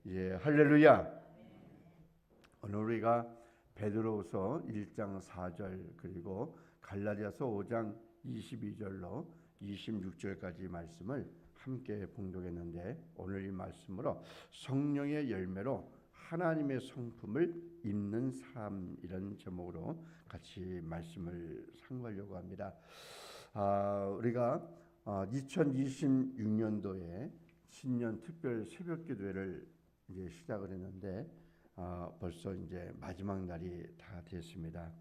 예, 할렐루야. 오늘 우리가 베드로후서 1장 4절 그리고 갈라디아서 5장 22절로 26절까지 말씀을 함께 봉독했는데, 오늘 이 말씀으로 성령의 열매로 하나님의 성품을 입는 삶, 이런 제목으로 같이 말씀을 상고하려고 합니다. 우리가 2026년도에 신년 특별 새벽 기도회를 이제 시작을 했는데, 벌써 이제 마지막 날이 다 됐습니다.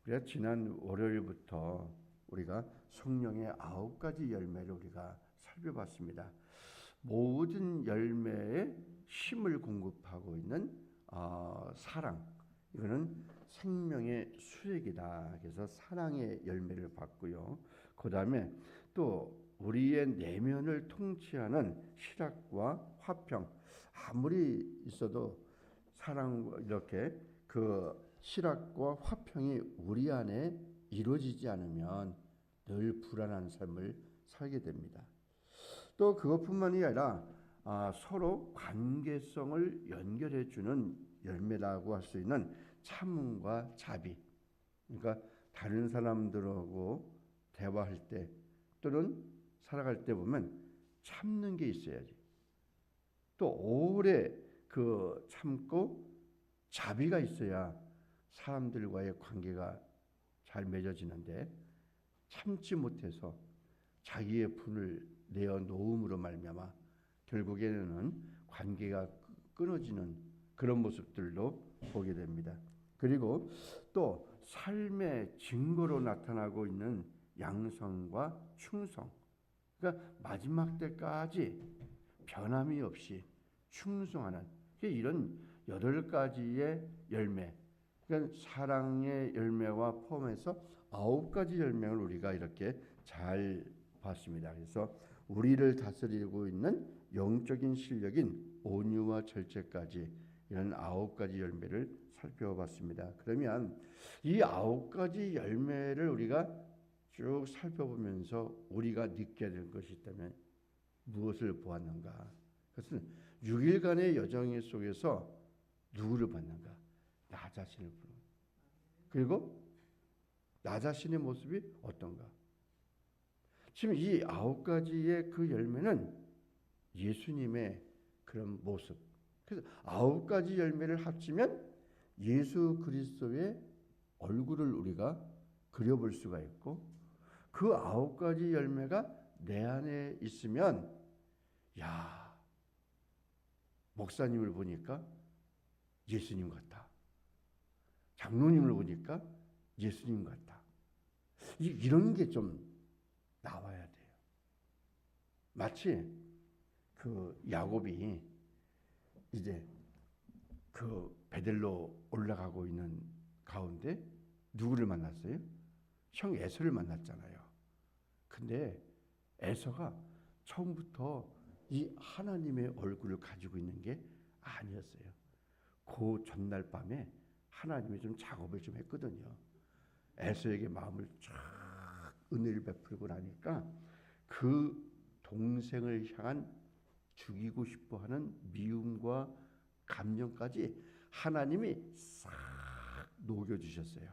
우리가 지난 월요일부터 우리가 성령의 9가지 열매를 우리가 살펴봤습니다. 모든 열매에 힘을 공급하고 있는 사랑, 이거는 생명의 수액이다. 그래서 사랑의 열매를 받고요. 그 다음에 또 우리의 내면을 통치하는 실학과 화평, 아무리 있어도 사랑, 이렇게 그 실학과 화평이 우리 안에 이루어지지 않으면 늘 불안한 삶을 살게 됩니다. 또 그것뿐만이 아니라 서로 관계성을 연결해 주는 열매라고 할 수 있는 참음과 자비, 그러니까 다른 사람들하고 대화할 때 또는 살아갈 때 보면 참는 게 있어야지. 또 오래 그 참고 자비가 있어야 사람들과의 관계가 잘 맺어지는데, 참지 못해서 자기의 분을 내어 놓음으로 말미암아 결국에는 관계가 끊어지는 그런 모습들도 보게 됩니다. 그리고 또 삶의 증거로 나타나고 있는 양성과 충성, 그러니까 마지막 때까지 변함이 없이 충성하는 이런 8가지의 열매, 그러니까 사랑의 열매와 포함해서 9가지 열매를 우리가 이렇게 잘 봤습니다. 그래서 우리를 다스리고 있는 영적인 실력인 온유와 절제까지 이런 9가지 열매를 살펴봤습니다. 그러면 이 9가지 열매를 우리가 쭉 살펴보면서 우리가 느껴야 될 것이 있다면 무엇을 보았는가? 그것은 6일간의 여정 속에서 누구를 봤는가? 나 자신을 보는. 그리고 나 자신의 모습이 어떤가? 지금 이 9가지의 그 열매는 예수님의 그런 모습. 그래서 9가지 열매를 합치면 예수 그리스도의 얼굴을 우리가 그려볼 수가 있고, 그 9가지 열매가 내 안에 있으면, 야, 목사님을 보니까 예수님 같다. 장로님을 보니까 예수님 같다. 이런 게 좀 나와야 돼요. 마치 그 야곱이 이제 그 베델로 올라가고 있는 가운데 누구를 만났어요? 형 에서를 만났잖아요. 근데 에서가 처음부터 이 하나님의 얼굴을 가지고 있는 게 아니었어요. 그 전날 밤에 하나님이 좀 작업을 좀 했거든요. 에서에게 마음을 쫙 은혜를 베풀고 나니까 그 동생을 향한 죽이고 싶어하는 미움과 감정까지 하나님이 싹 녹여주셨어요.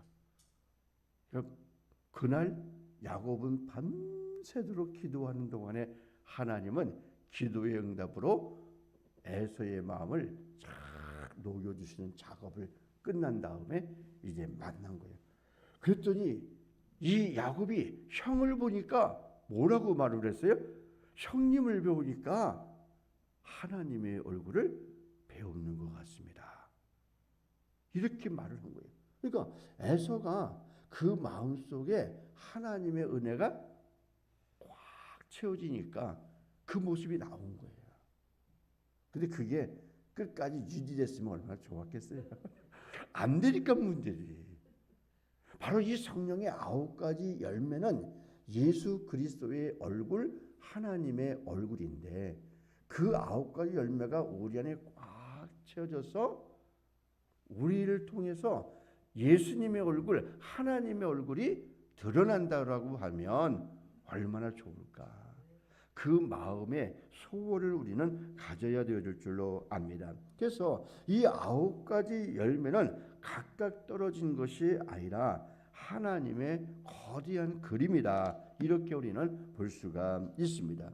그날 야곱은 밤새도록 기도하는 동안에 하나님은 기도의 응답으로 에서의 마음을 쫙 녹여주시는 작업을 끝난 다음에 이제 만난 거예요. 그랬더니 이 야곱이 형을 보니까 뭐라고 말을 했어요? 형님을 배우니까 하나님의 얼굴을 배우는 것 같습니다. 이렇게 말을 한 거예요. 그러니까 에서가 그 마음속에 하나님의 은혜가 꽉 채워지니까 그 모습이 나온 거예요. 근데 그게 끝까지 유지됐으면 얼마나 좋았겠어요. 안 되니까 문제지. 바로 이 성령의 9가지 열매는 예수 그리스도의 얼굴, 하나님의 얼굴인데, 그 9가지 열매가 우리 안에 꽉 채워져서 우리를 통해서 예수님의 얼굴, 하나님의 얼굴이 드러난다라고 하면 얼마나 좋을까. 그 마음의 소원을 우리는 가져야 되어질 줄로 압니다. 그래서 이 9가지 열매는 각각 떨어진 것이 아니라 하나님의 거대한 그림이다. 이렇게 우리는 볼 수가 있습니다.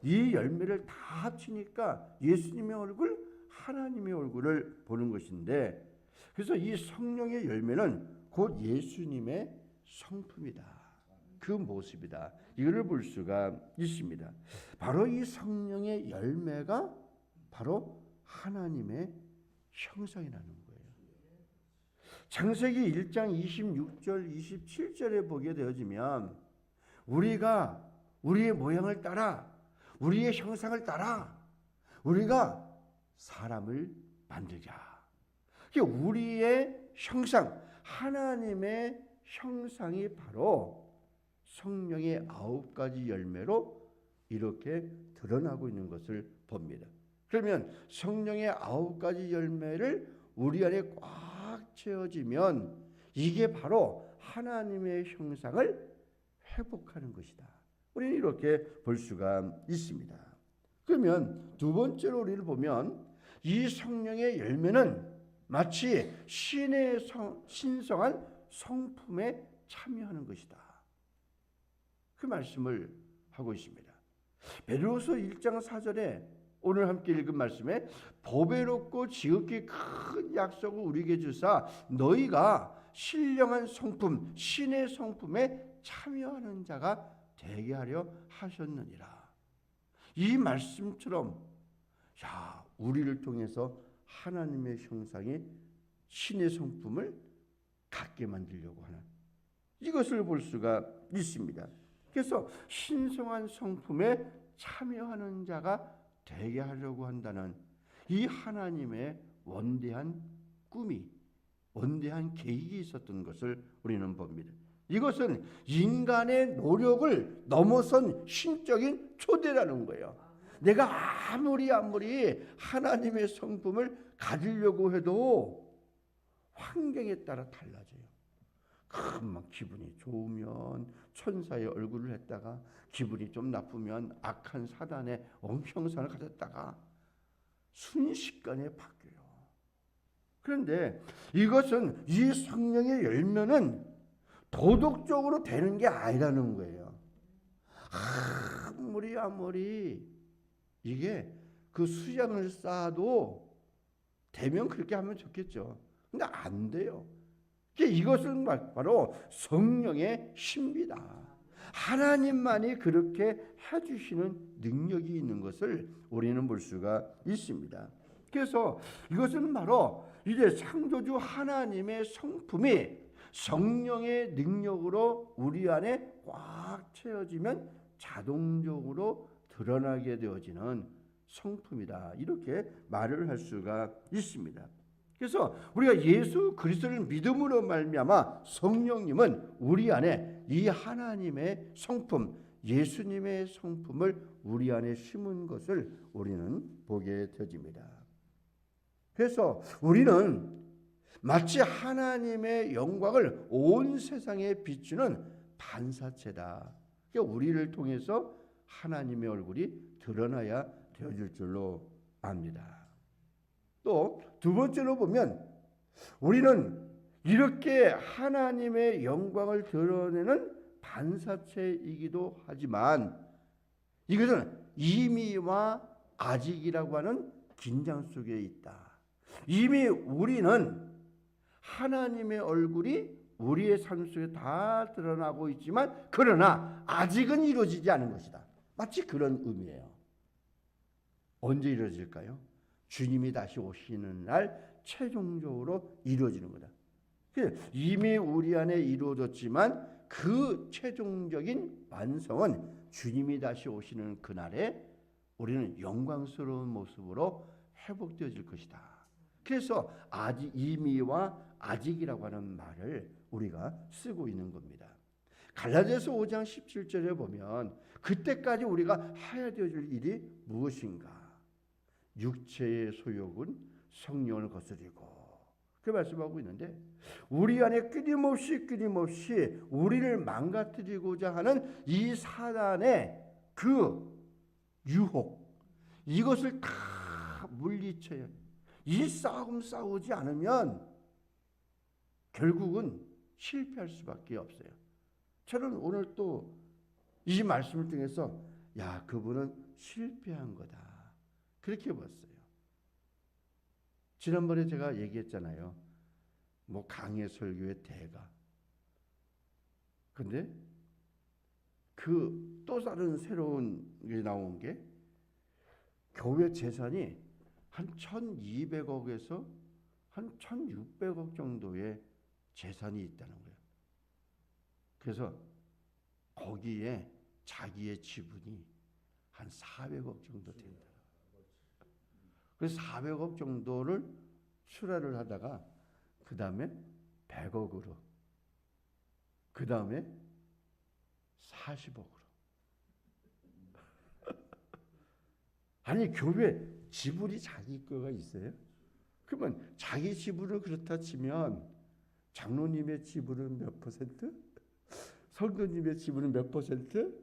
이 열매를 다 합치니까 예수님의 얼굴, 하나님의 얼굴을 보는 것인데, 그래서 이 성령의 열매는 곧 예수님의 성품이다. 그 모습이다. 이거를 볼 수가 있습니다. 바로 이 성령의 열매가 바로 하나님의 형상이라는 거예요. 창세기 1장 26절 27절에 보게 되어지면 우리가 우리의 모양을 따라 우리의 형상을 따라 우리가 사람을 만들자. 우리의 형상, 하나님의 형상이 바로 성령의 9가지 열매로 이렇게 드러나고 있는 것을 봅니다. 그러면 성령의 9가지 열매를 우리 안에 꽉 채워지면 이게 바로 하나님의 형상을 회복하는 것이다. 우리는 이렇게 볼 수가 있습니다. 그러면 두 번째로 우리를 보면 이 성령의 열매는 마치 신의 신성한 성품에 참여하는 것이다. 그 말씀을 하고 있습니다. 베드로서 1장 4절에 오늘 함께 읽은 말씀에 보배롭고 지극히 큰 약속을 우리에게 주사 너희가 신령한 성품, 신의 성품에 참여하는 자가 되게 하려 하셨느니라. 이 말씀처럼 우리를 통해서 하나님의 형상이 신의 성품을 갖게 만들려고 하는 이것을 볼 수가 있습니다. 그래서 신성한 성품에 참여하는 자가 되게 하려고 한다는 이 하나님의 원대한 꿈이, 원대한 계획이 있었던 것을 우리는 봅니다. 이것은 인간의 노력을 넘어선 신적인 초대라는 거예요. 내가 아무리 하나님의 성품을 가지려고 해도 환경에 따라 달라져요. 막 기분이 좋으면 천사의 얼굴을 했다가 기분이 좀 나쁘면 악한 사단의 형상을 가졌다가 순식간에 바뀌어요. 그런데 이것은 이 성령의 열매는 도덕적으로 되는 게 아니라는 거예요. 아무리 이게 그 수양을 쌓아도 되면 그렇게 하면 좋겠죠. 근데 안 돼요. 이것은 바로 성령의 신비다. 하나님만이 그렇게 해주시는 능력이 있는 것을 우리는 볼 수가 있습니다. 그래서 이것은 바로 이제 창조주 하나님의 성품이 성령의 능력으로 우리 안에 꽉 채워지면 자동적으로 드러나게 되어지는 성품이다. 이렇게 말을 할 수가 있습니다. 그래서 우리가 예수 그리스도를 믿음으로 말미암아 성령님은 우리 안에 이 하나님의 성품, 예수님의 성품을 우리 안에 심은 것을 우리는 보게 되어집니다. 그래서 우리는 마치 하나님의 영광을 온 세상에 비추는 반사체다. 그러니까 우리를 통해서 하나님의 얼굴이 드러나야 되어질 줄로 압니다. 또 두 번째로 보면 우리는 이렇게 하나님의 영광을 드러내는 반사체이기도 하지만 이것은 이미와 아직이라고 하는 긴장 속에 있다. 이미 우리는 하나님의 얼굴이 우리의 삶 속에 다 드러나고 있지만 그러나 아직은 이루어지지 않은 것이다. 마치 그런 의미예요. 언제 이루어질까요? 주님이 다시 오시는 날 최종적으로 이루어지는 거다. 이미 우리 안에 이루어졌지만 그 최종적인 완성은 주님이 다시 오시는 그날에 우리는 영광스러운 모습으로 회복되어질 것이다. 그래서 아직 이미와 아직이라고 하는 말을 우리가 쓰고 있는 겁니다. 갈라디아서 5장 17절에 보면 그때까지 우리가 해야 되어질 일이 무엇인가? 육체의 소욕은 성령을 거스리고 그 말씀하고 있는데 우리 안에 끊임없이 우리를 망가뜨리고자 하는 이 사단의 그 유혹, 이것을 다 물리쳐야 돼. 이 싸움 싸우지 않으면 결국은 실패할 수밖에 없어요. 저는 오늘 또 이 말씀을 통해서 야, 그분은 실패한 거다, 그렇게 봤어요. 지난번에 제가 얘기했잖아요. 뭐 강해 설교의 대가. 근데 그 또 다른 새로운 게 나온 게 교회 재산이 한 1200억에서 한 1600억 정도의 재산이 있다는 거예요. 그래서 거기에 자기의 지분이 한 400억 정도 된다. 그래서 400억 정도를 출하를 하다가 그 다음에 100억으로, 그 다음에 40억으로. 아니, 교회 지분이 자기 거가 있어요? 그러면 자기 지분을 그렇다 치면 장로님의 지분은 몇 퍼센트? 성도님의 지분은 몇 퍼센트?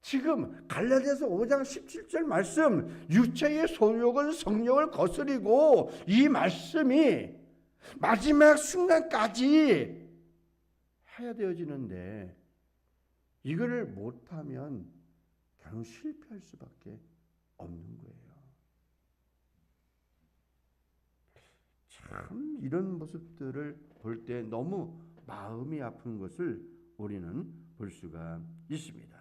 지금 갈라디아서 5장 17절 말씀, 육체의 소욕은 성령을 거스리고, 이 말씀이 마지막 순간까지 해야 되어지는데 이거를 못하면 결국 실패할 수밖에 없는 거예요. 참 이런 모습들을 볼 때 너무 마음이 아픈 것을 우리는 볼 수가 있습니다.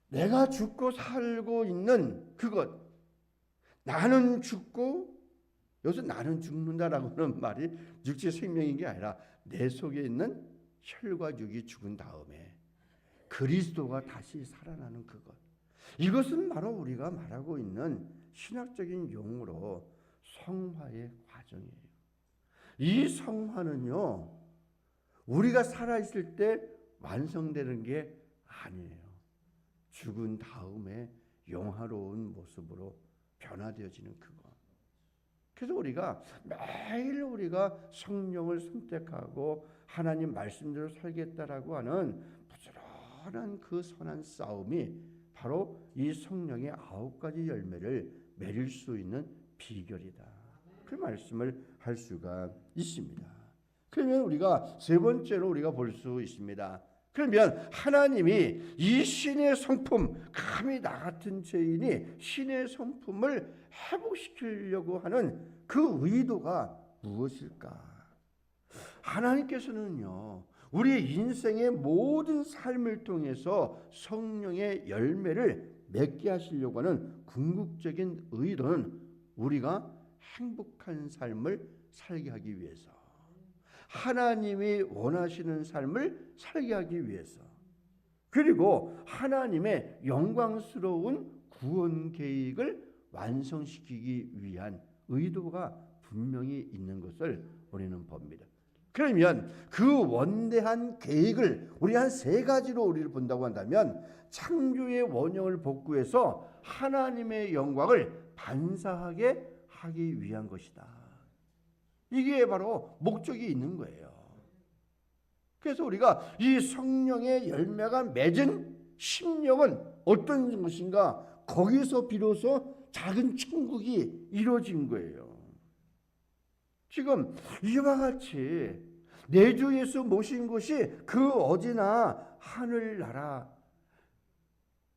내가 죽고 살고 있는 그것, 나는 죽고, 여기서 나는 죽는다라고 하는 말이 육체 생명인 게 아니라 내 속에 있는 혈과 육이 죽은 다음에 그리스도가 다시 살아나는 그것, 이것은 바로 우리가 말하고 있는 신학적인 용어로 성화의 과정이에요. 이 성화는요, 우리가 살아있을 때 완성되는 게 아니에요. 죽은 다음에 영화로운 모습으로 변화되어지는 그거. 그래서 우리가 매일 우리가 성령을 선택하고 하나님 말씀대로 살겠다라고 하는 부지런한 그 선한 싸움이 바로 이 성령의 9가지 열매를 맺을 수 있는 비결이다, 그 말씀을 할 수가 있습니다. 그러면 우리가 세 번째로 우리가 볼 수 있습니다. 그러면 하나님이 이 신의 성품, 감히 나 같은 죄인이 신의 성품을 회복시키려고 하는 그 의도가 무엇일까? 하나님께서는요, 우리 인생의 모든 삶을 통해서 성령의 열매를 맺게 하시려고 하는 궁극적인 의도는 우리가 행복한 삶을 살게 하기 위해서, 하나님이 원하시는 삶을 살게 하기 위해서, 그리고 하나님의 영광스러운 구원 계획을 완성시키기 위한 의도가 분명히 있는 것을 우리는 봅니다. 그러면 그 원대한 계획을 우리 한 세 가지로 우리를 본다고 한다면, 창조의 원형을 복구해서 하나님의 영광을 반사하게 하기 위한 것이다. 이게 바로 목적이 있는 거예요. 그래서 우리가 이 성령의 열매가 맺은 심령은 어떤 것인가? 거기서 비로소 작은 천국이 이루어진 거예요. 지금 이와 같이 내 주 예수 모신 곳이 그 어디나 하늘나라.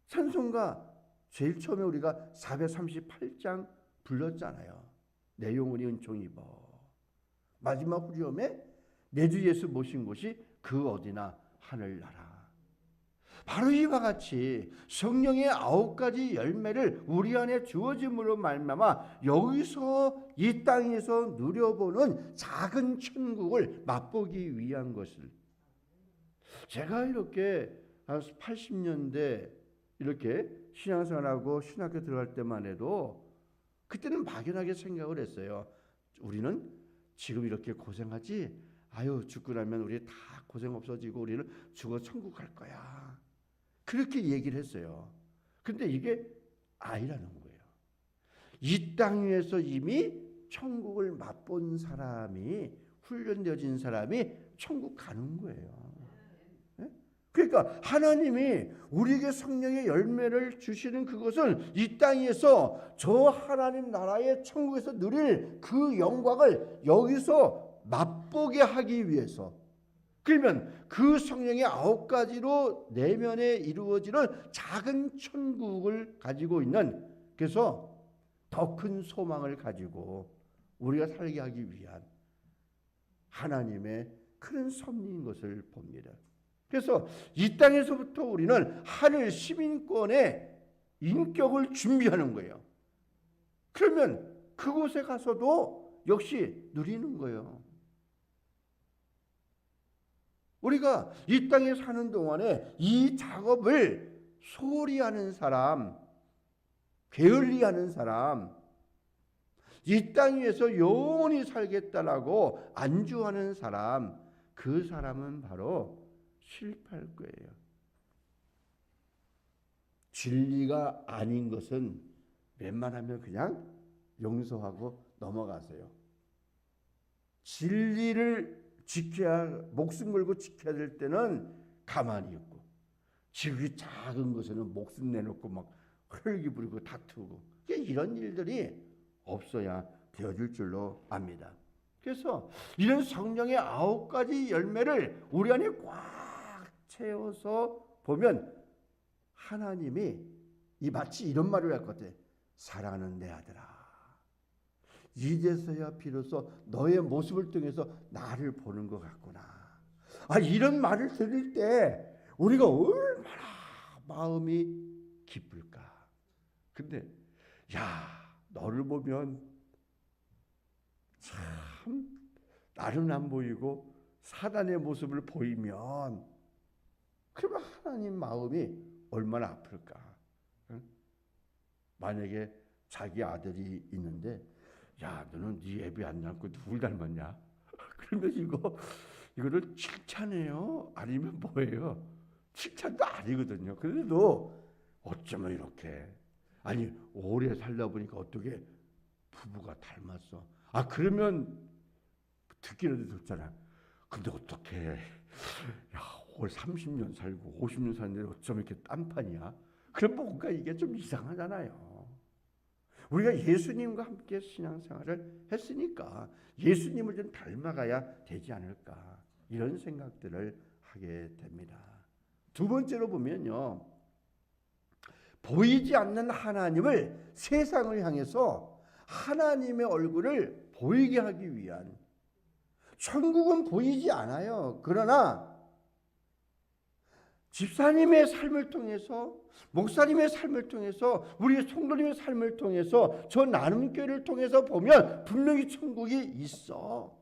찬송가 제일 처음에 우리가 438장 불렀잖아요. 내 영혼이 은총 입어. 마지막 후렴에 내 주 예수 모신 곳이 그 어디나 하늘나라. 바로 이와 같이 성령의 9가지 열매를 우리 안에 주어짐으로 말미암아 여기서 이 땅에서 누려보는 작은 천국을 맛보기 위한 것을, 제가 이렇게 80년대 이렇게 신앙생활하고 신학교 들어갈 때만 해도 그때는 막연하게 생각을 했어요. 우리는 지금 이렇게 고생하지, 아유 죽고 나면 우리 다 고생 없어지고 우리는 죽어 천국 갈 거야, 그렇게 얘기를 했어요. 근데 이게 아니라는 거예요. 이 땅 위에서 이미 천국을 맛본 사람이, 훈련되어진 사람이 천국 가는 거예요. 네? 그러니까 하나님이 우리에게 성령의 열매를 주시는 그것은 이 땅에서 저 하나님 나라의 천국에서 누릴 그 영광을 여기서 맛보게 하기 위해서, 그러면 그 성령의 9가지로 내면에 이루어지는 작은 천국을 가지고 있는, 그래서 더 큰 소망을 가지고 우리가 살게 하기 위한 하나님의 그런 섭리인 것을 봅니다. 그래서 이 땅에서부터 우리는 하늘 시민권의 인격을 준비하는 거예요. 그러면 그곳에 가서도 역시 누리는 거예요. 우리가 이 땅에 사는 동안에 이 작업을 소홀히 하는 사람, 게을리 하는 사람, 이 땅 위에서 영원히 살겠다라고 안주하는 사람, 그 사람은 바로 실패할 거예요. 진리가 아닌 것은 웬만하면 그냥 용서하고 넘어가세요. 진리를 지켜야, 목숨 걸고 지켜야 될 때는 가만히 있고, 지극히 작은 것에는 목숨 내놓고 막 혈기 부리고 다투고, 이런 일들이 없어야 되어질 줄로 압니다. 그래서 이런 성령의 9가지 열매를 우리 안에 꽉 채워서 보면 하나님이 마치 이런 말을 할 것 같아요. 사랑하는 내 아들아, 이제서야 비로소 너의 모습을 통해서 나를 보는 것 같구나. 이런 말을 들을 때 우리가 얼마나 마음이 기쁠까. 근데 너를 보면 참 나는 안 보이고 사단의 모습을 보이면, 그러면 하나님 마음이 얼마나 아플까. 만약에 자기 아들이 있는데, 너는 네 예배 안 닮고 누굴 닮았냐? 그러면 이거를 칭찬해요? 아니면 뭐예요? 칭찬도 아니거든요. 그래도 어쩌면 이렇게, 오래 살다 보니까 어떻게 부부가 닮았어. 그러면 듣기라도 듣잖아. 근데 어떻게 올 30년 살고 50년 사는데 어쩌면 이렇게 딴판이야? 그럼 뭔가 이게 좀 이상하잖아요. 우리가 예수님과 함께 신앙생활을 했으니까 예수님을 좀 닮아가야 되지 않을까, 이런 생각들을 하게 됩니다. 두 번째로 보면요, 보이지 않는 하나님을 세상을 향해서 하나님의 얼굴을 보이게 하기 위한, 천국은 보이지 않아요. 그러나 집사님의 삶을 통해서, 목사님의 삶을 통해서, 우리 성도님의 삶을 통해서, 저 나눔교회를 통해서 보면 분명히 천국이 있어.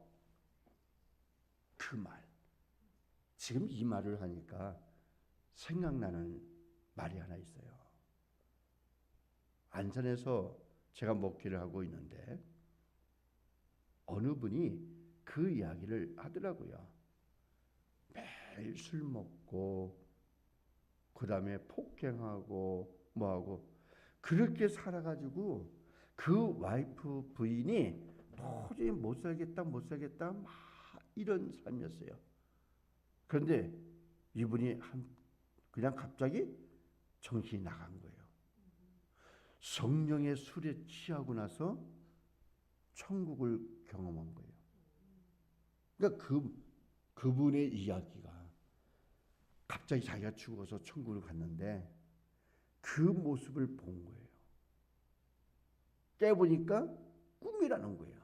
그 말, 지금 이 말을 하니까 생각나는 말이 하나 있어요. 안산에서 제가 목회를 하고 있는데 어느 분이 그 이야기를 하더라고요. 매일 술 먹고 그 다음에 폭행하고 뭐하고 그렇게 살아가지고 그 와이프 부인이 도저히 못 살겠다 막 이런 삶이었어요. 그런데 이분이 그냥 갑자기 정신이 나간 거예요. 성령의 술에 취하고 나서 천국을 경험한 거예요. 그러니까 그분의 이야기가, 갑자기 자기가 죽어서 천국을 갔는데 그 모습을 본 거예요. 깨보니까 꿈이라는 거예요.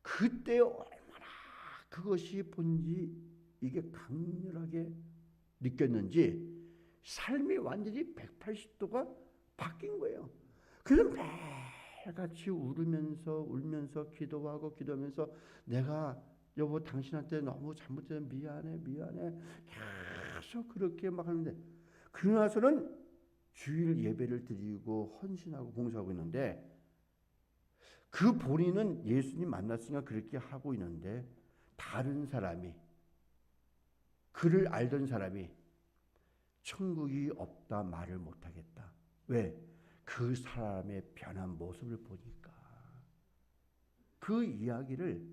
그때 얼마나 그것이 본지 이게 강렬하게 느꼈는지 삶이 완전히 180도가 바뀐 거예요. 그래서 매일같이 울면서 기도하면서 내가 여보 당신한테 너무 잘못해서 미안해 계속 그렇게 막 하는데, 그러나서는 주일 예배를 드리고 헌신하고 봉사하고 있는데, 그 본인은 예수님 만났으니까 그렇게 하고 있는데 다른 사람이, 그를 알던 사람이 천국이 없다 말을 못하겠다. 왜? 그 사람의 변한 모습을 보니까. 그 이야기를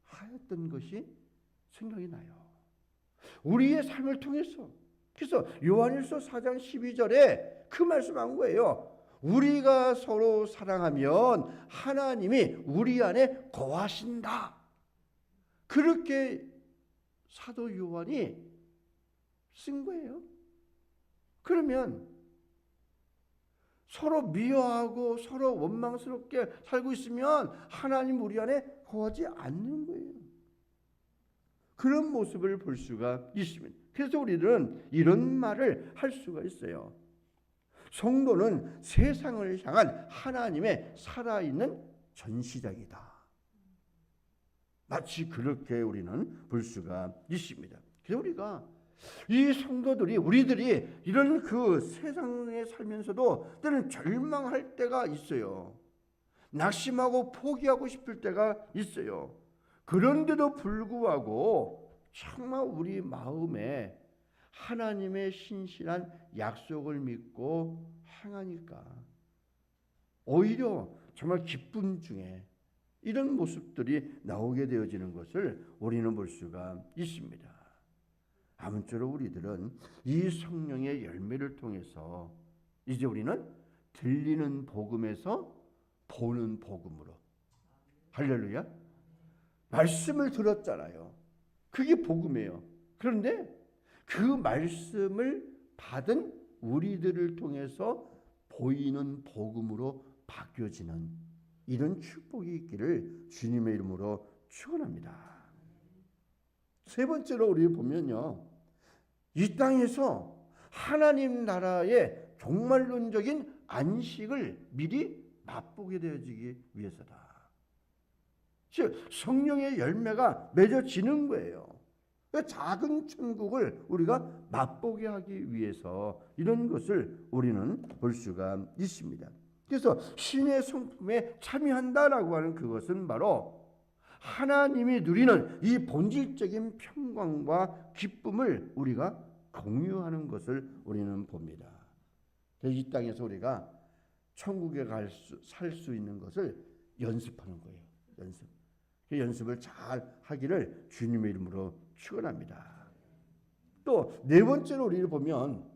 하였던 것이 생각이 나요. 우리의 삶을 통해서. 그래서 요한일서 4장 12절에 그 말씀한 거예요. 우리가 서로 사랑하면 하나님이 우리 안에 거하신다. 그렇게 사도 요한이 쓴 거예요. 그러면 서로 미워하고 서로 원망스럽게 살고 있으면 하나님 우리 안에 거하지 않는 거예요. 그런 모습을 볼 수가 있습니다. 그래서 우리는 이런 말을 할 수가 있어요. 성도는 세상을 향한 하나님의 살아있는 전시장이다. 마치 그렇게 우리는 볼 수가 있습니다. 그래서 우리가 이 성도들이 우리들이 이런 그 세상에 살면서도 때는 절망할 때가 있어요. 낙심하고 포기하고 싶을 때가 있어요. 그런데도 불구하고 정말 우리 마음에 하나님의 신실한 약속을 믿고 행하니까 오히려 정말 기쁨 중에 이런 모습들이 나오게 되어지는 것을 우리는 볼 수가 있습니다. 아무쪼록 우리들은 이 성령의 열매를 통해서 이제 우리는 들리는 복음에서 보는 복음으로, 할렐루야, 말씀을 들었잖아요. 그게 복음이에요. 그런데 그 말씀을 받은 우리들을 통해서 보이는 복음으로 바뀌어지는 이런 축복이 있기를 주님의 이름으로 축원합니다. 세 번째로 우리 보면요, 이 땅에서 하나님 나라의 종말론적인 안식을 미리 맛보게 되어지기 위해서다. 즉 성령의 열매가 맺어지는 거예요. 작은 천국을 우리가 맛보게 하기 위해서 이런 것을 우리는 볼 수가 있습니다. 그래서 신의 성품에 참여한다라고 하는 그것은 바로 하나님이 누리는 이 본질적인 평강과 기쁨을 우리가 공유하는 것을 우리는 봅니다. 이 땅에서 우리가 천국에 살 수 있는 것을 연습하는 거예요. 그 연습을 잘 하기를 주님의 이름으로 축원합니다. 또 네 번째로 우리를 보면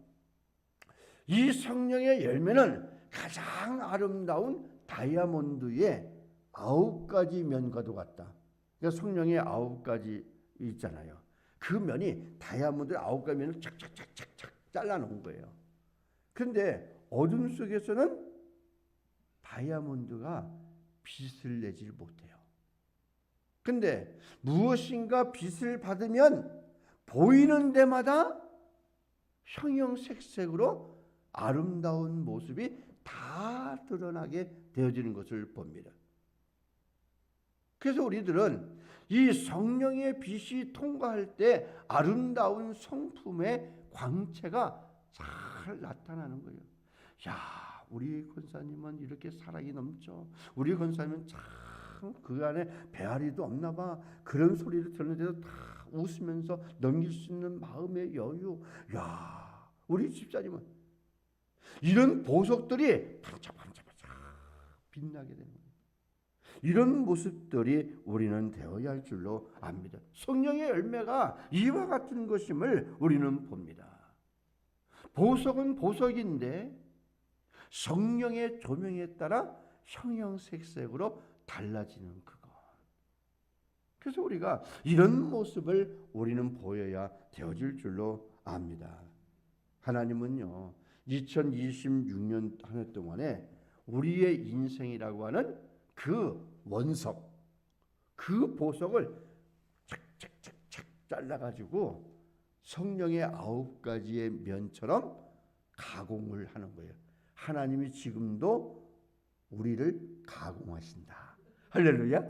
이 성령의 열매는 가장 아름다운 다이아몬드의 9가지 면과도 같다. 그러니까 성령의 9가지 있잖아요. 그 면이 다이아몬드 9가지 면을 착착착착착 잘라놓은 거예요. 그런데 어둠 속에서는 다이아몬드가 빛을 내질 못해요. 근데 무엇인가 빛을 받으면 보이는 데마다 형형색색으로 아름다운 모습이 다 드러나게 되어지는 것을 봅니다. 그래서 우리들은 이 성령의 빛이 통과할 때 아름다운 성품의 광채가 잘 나타나는 거예요. 야, 우리 권사님은 이렇게 사랑이 넘쳐. 우리 권사님은 참 그 안에 배앓이도 없나 봐. 그런 소리를 들었는데도 다 웃으면서 넘길 수 있는 마음의 여유. 야, 우리 집사님은 이런 보석들이 반짝반짝 빛나게 되는 거예요. 이런 모습들이 우리는 되어야 할 줄로 압니다. 성령의 열매가 이와 같은 것임을 우리는 봅니다. 보석은 보석인데 성령의 조명에 따라 형형색색으로 달라지는 그것. 그래서 우리가 이런 모습을 우리는 보여야 되어질 줄로 압니다. 하나님은요, 2026년 한 해 동안에 우리의 인생이라고 하는 그 원석, 그 보석을 착착착착 잘라가지고 성령의 9가지의 면처럼 가공을 하는 거예요. 하나님이 지금도 우리를 가공하신다. 할렐루야.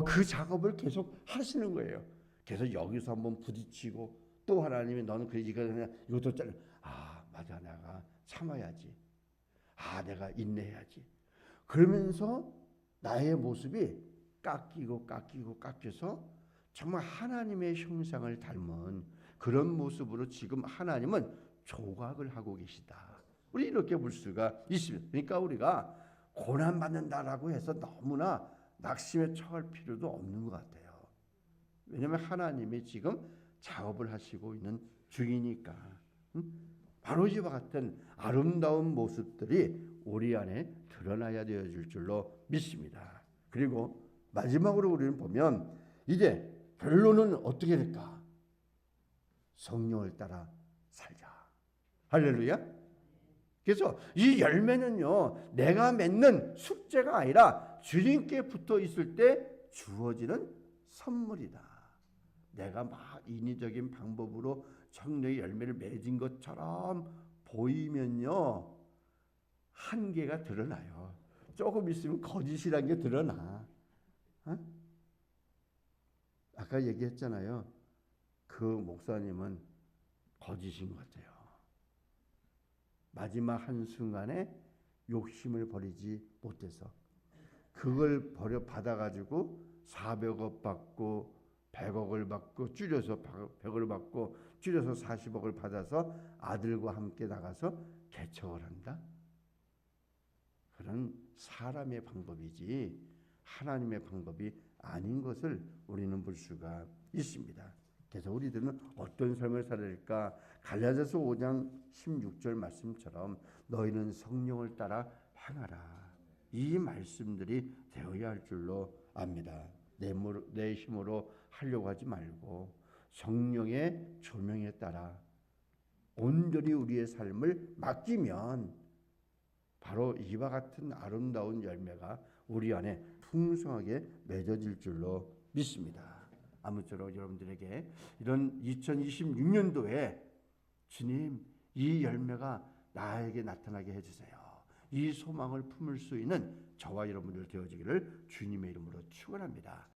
그 작업을 계속 하시는 거예요. 그래서 여기서 한번 부딪히고 또 하나님이 너는 그래 이것도 잘라. 맞아, 내가 참아야지. 내가 인내해야지. 그러면서 나의 모습이 깎여서 정말 하나님의 형상을 닮은 그런 모습으로 지금 하나님은 조각을 하고 계시다. 우리 이렇게 볼 수가 있습니다. 그러니까 우리가 고난받는다라고 해서 너무나 낙심에 처할 필요도 없는 것 같아요. 왜냐하면 하나님이 지금 작업을 하시고 있는 중이니까 바로 이와 같은 아름다운 모습들이 우리 안에 드러나야 되어질 줄로 믿습니다. 그리고 마지막으로 우리는 보면 이제 결론은 어떻게 될까? 성령을 따라 살자. 할렐루야. 그래서 이 열매는요, 내가 맺는 숙제가 아니라 주님께 붙어 있을 때 주어지는 선물이다. 내가 막 인위적인 방법으로 성령의 열매를 맺은 것처럼 보이면요, 한계가 드러나요. 조금 있으면 거짓이라는 게 드러나. 아까 얘기했잖아요. 그 목사님은 거짓인 것 같아요. 마지막 한순간에 욕심을 버리지 못해서 그걸 받아가지고 400억 받고 100억을 받고 줄여서 100억을 받고 줄여서 40억을 받아서 아들과 함께 나가서 개척을 한다. 그런 사람의 방법이지 하나님의 방법이 아닌 것을 우리는 볼 수가 있습니다. 그래서 우리들은 어떤 삶을 살아야 할까? 갈라디아서 5장 16절 말씀처럼 너희는 성령을 따라 행하라. 이 말씀들이 되어야 할 줄로 압니다. 내 힘으로 하려고 하지 말고 성령의 조명에 따라 온전히 우리의 삶을 맡기면 바로 이와 같은 아름다운 열매가 우리 안에 풍성하게 맺어질 줄로 믿습니다. 아무쪼록 여러분들에게 이런 2026년도에 주님 이 열매가 나에게 나타나게 해주세요. 이 소망을 품을 수 있는 저와 여러분들 되어지기를 주님의 이름으로 축원합니다.